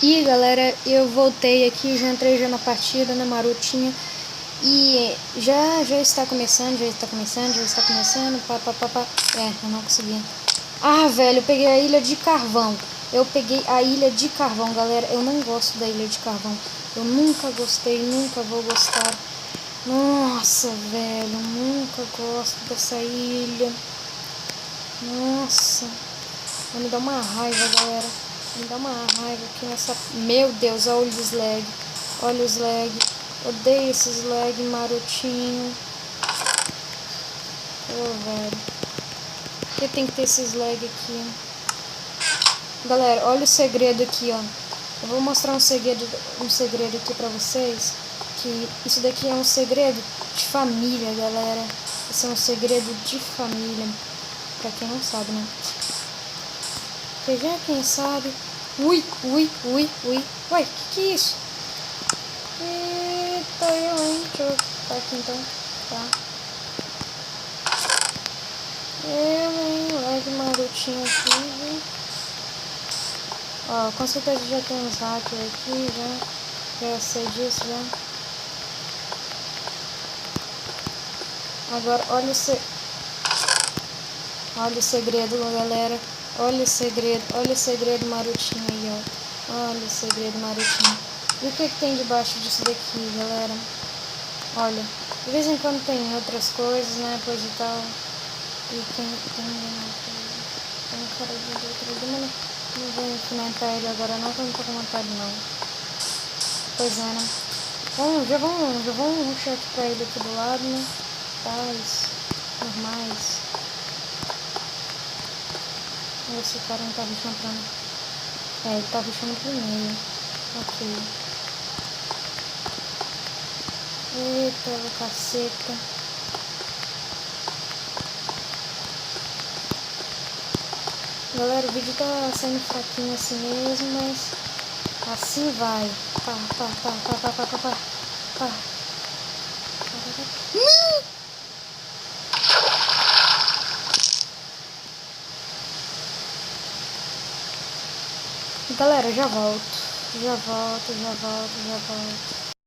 E galera, eu voltei aqui, já entrei já na partida, na marotinha. E já está começando, pá. Eu não consegui. Ah, velho, eu peguei a ilha de carvão. Galera. Eu não gosto da ilha de carvão. Eu nunca gostei, nunca vou gostar. Nossa, velho, nunca gosto dessa ilha. Nossa, vai me dar uma raiva, galera. Me dá uma raiva aqui nessa... Meu Deus, olha os lag. Olha os lag. Odeio esses lag marotinho. Velho. Por que tem que ter esses lag aqui? Galera, olha o segredo aqui, ó. Eu vou mostrar um segredo aqui pra vocês. Que isso daqui é um segredo de família, galera. Esse é um segredo de família. Pra quem não sabe, né? Quem sabe... Ui. Uai, que é isso? Eita, hein? Deixa eu tá aqui então. Tá. Lag marotinho aqui, viu? Ó, com certeza já tem uns hackers aqui, já sei disso, já. Agora, olha o segredo, galera. Olha o segredo marotinho aí, ó. Olha o segredo marotinho. E o que tem debaixo disso daqui, galera? Olha, de vez em quando tem outras coisas, né, coisa e tal. E tem um cara de outro, mas não vou enfrentar ele agora não, que eu não tô com vontade não. Pois é, né? Bom, já vamos rushar aqui pra ele aqui do lado, né? Tais, normais. Vamos ver se o cara não tá rushando pra mim. É, ele tá rushando primeiro. Ok. Eita, caceta. Galera, o vídeo tá saindo fraquinho assim mesmo, mas assim vai. Pá. Galera, já volto.